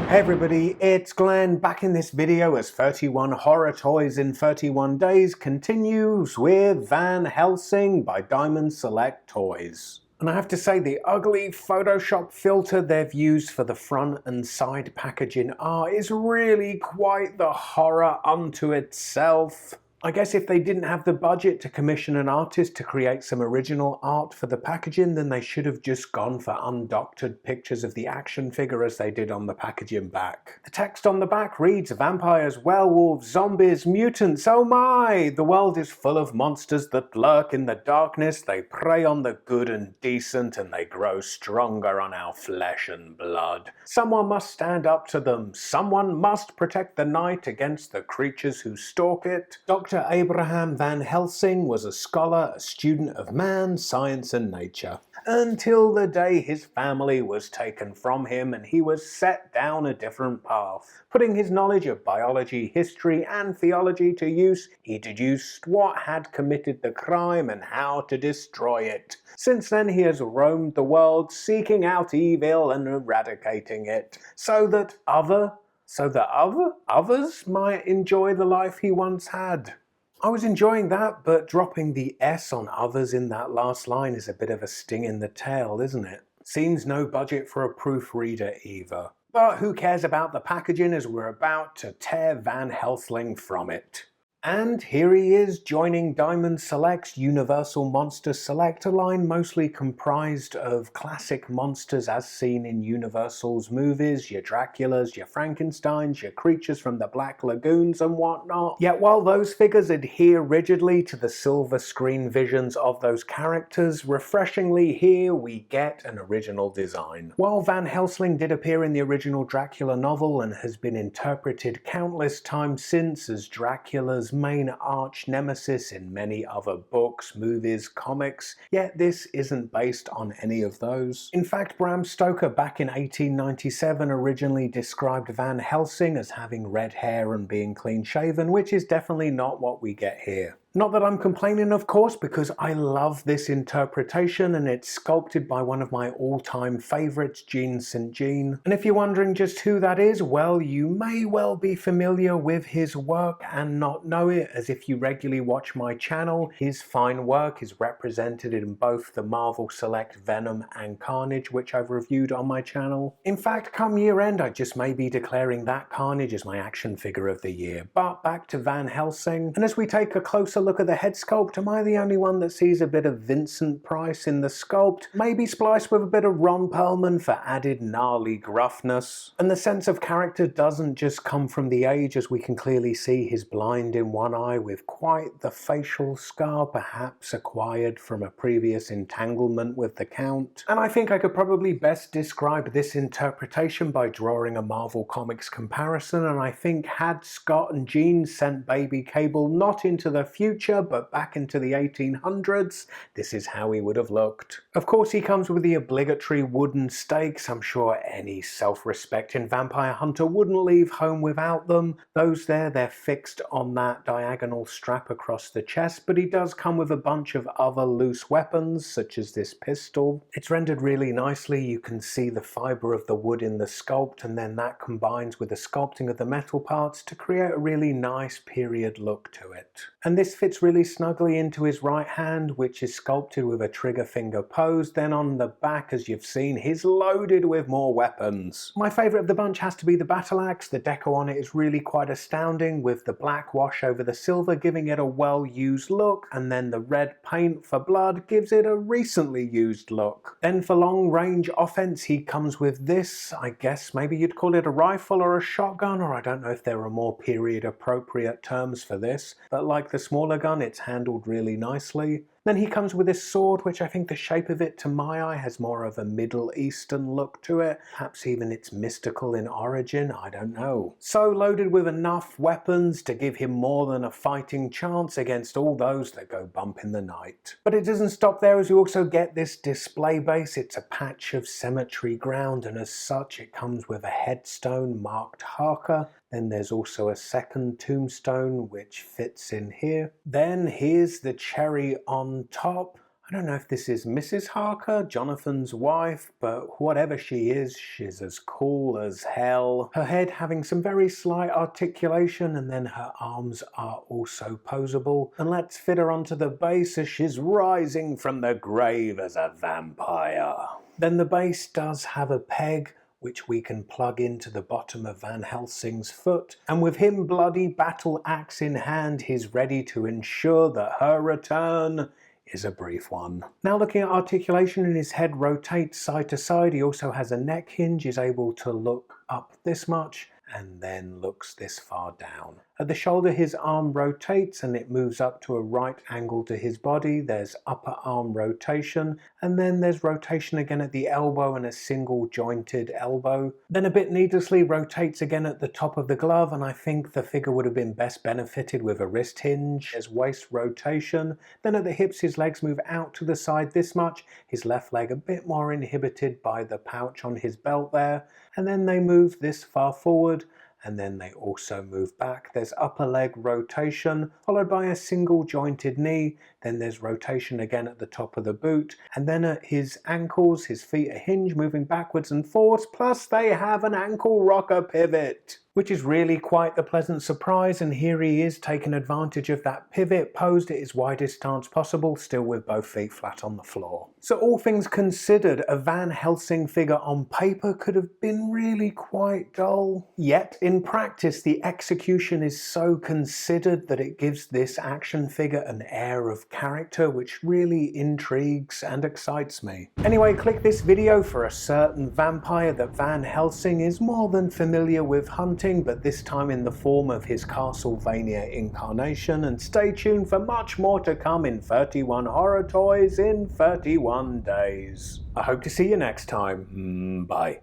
Hey everybody, it's Glenn back in this video as 31 Horror Toys in 31 Days continues with Van Helsing by Diamond Select Toys. And I have to say, the ugly Photoshop filter they've used for the front and side packaging art is really quite the horror unto itself. I guess if they didn't have the budget to commission an artist to create some original art for the packaging, then they should have just gone for undoctored pictures of the action figure as they did on the packaging back. The text on the back reads, "Vampires, werewolves, zombies, mutants, oh my! The world is full of monsters that lurk in the darkness. They prey on the good and decent, and they grow stronger on our flesh and blood. Someone must stand up to them. Someone must protect the night against the creatures who stalk it." Dr. Abraham Van Helsing was a scholar, a student of man, science and nature, until the day his family was taken from him and he was set down a different path. Putting his knowledge of biology, history and theology to use, he deduced what had committed the crime and how to destroy it. Since then he has roamed the world seeking out evil and eradicating it, so that others might enjoy the life he once had. I was enjoying that, but dropping the S on others in that last line is a bit of a sting in the tail, isn't it? Seems no budget for a proofreader either. But who cares about the packaging as we're about to tear Van Helsing from it. And here he is joining Diamond Select's Universal Monster Selector line, mostly comprised of classic monsters as seen in Universal's movies, your Draculas, your Frankensteins, your creatures from the Black Lagoons and whatnot. Yet while those figures adhere rigidly to the silver screen visions of those characters, refreshingly here we get an original design. While Van Helsing did appear in the original Dracula novel and has been interpreted countless times since as Dracula's main arch nemesis in many other books, movies, comics, yet this isn't based on any of those. In fact, Bram Stoker back in 1897 originally described Van Helsing as having red hair and being clean shaven, which is definitely not what we get here. Not that I'm complaining, of course, because I love this interpretation and it's sculpted by one of my all-time favourites, Gene St. Jean. And if you're wondering just who that is, well, you may well be familiar with his work and not know it, as if you regularly watch my channel, his fine work is represented in both the Marvel Select Venom and Carnage, which I've reviewed on my channel. In fact, come year end, I just may be declaring that Carnage as my action figure of the year. But back to Van Helsing, and as we take a closer look at the head sculpt, am I the only one that sees a bit of Vincent Price in the sculpt? Maybe spliced with a bit of Ron Perlman for added gnarly gruffness. And the sense of character doesn't just come from the age, as we can clearly see he's blind in one eye with quite the facial scar, perhaps acquired from a previous entanglement with the Count. And I think I could probably best describe this interpretation by drawing a Marvel Comics comparison, and I think had Scott and Jean sent Baby Cable not into the future but back into the 1800s, this is how he would have looked. Of course he comes with the obligatory wooden stakes. I'm sure any self-respecting vampire hunter wouldn't leave home without them. Those there, they're fixed on that diagonal strap across the chest, but he does come with a bunch of other loose weapons, such as this pistol. It's rendered really nicely. You can see the fibre of the wood in the sculpt, and then that combines with the sculpting of the metal parts to create a really nice period look to it. And this fits really snugly into his right hand, which is sculpted with a trigger finger pose. Then on the back, as you've seen, he's loaded with more weapons. My favourite of the bunch has to be the battle axe. The deco on it is really quite astounding, with the black wash over the silver giving it a well-used look, and then the red paint for blood gives it a recently used look. Then for long-range offense he comes with this, I guess maybe you'd call it a rifle or a shotgun, or I don't know if there are more period appropriate terms for this, but like the smaller gun, it's handled really nicely. Then he comes with this sword, which I think the shape of it to my eye has more of a Middle Eastern look to it. Perhaps even it's mystical in origin, I don't know. So loaded with enough weapons to give him more than a fighting chance against all those that go bump in the night. But it doesn't stop there, as you also get this display base. It's a patch of cemetery ground, and as such it comes with a headstone marked Harker. Then there's also a second tombstone which fits in here. Then here's the cherry on top. I don't know if this is Mrs. Harker, Jonathan's wife, but whatever she is, she's as cool as hell. Her head having some very slight articulation, and then her arms are also posable. And let's fit her onto the base as she's rising from the grave as a vampire. Then the base does have a peg, which we can plug into the bottom of Van Helsing's foot, and with him bloody battle axe in hand, he's ready to ensure that her return is a brief one. Now looking at articulation, and his head rotates side to side. He also has a neck hinge, is able to look up this much and then looks this far down. At the shoulder, his arm rotates and it moves up to a right angle to his body. There's upper arm rotation, and then there's rotation again at the elbow and a single jointed elbow. Then a bit needlessly rotates again at the top of the glove, and I think the figure would have been best benefited with a wrist hinge. There's waist rotation. Then at the hips, his legs move out to the side this much. His left leg a bit more inhibited by the pouch on his belt there. And then they move this far forward, and then they also move back. There's upper leg rotation, followed by a single jointed knee. Then there's rotation again at the top of the boot. And then at his ankles, his feet are hinged, moving backwards and forwards, plus they have an ankle rocker pivot, which is really quite the pleasant surprise. And here he is taking advantage of that pivot, posed at his widest stance possible, still with both feet flat on the floor. So all things considered, a Van Helsing figure on paper could have been really quite dull. Yet in practice, the execution is so considered that it gives this action figure an air of character which really intrigues and excites me. Anyway, click this video for a certain vampire that Van Helsing is more than familiar with hunting, but this time in the form of his Castlevania incarnation, and stay tuned for much more to come in 31 Horror Toys in 31 days. I hope to see you next time. Bye.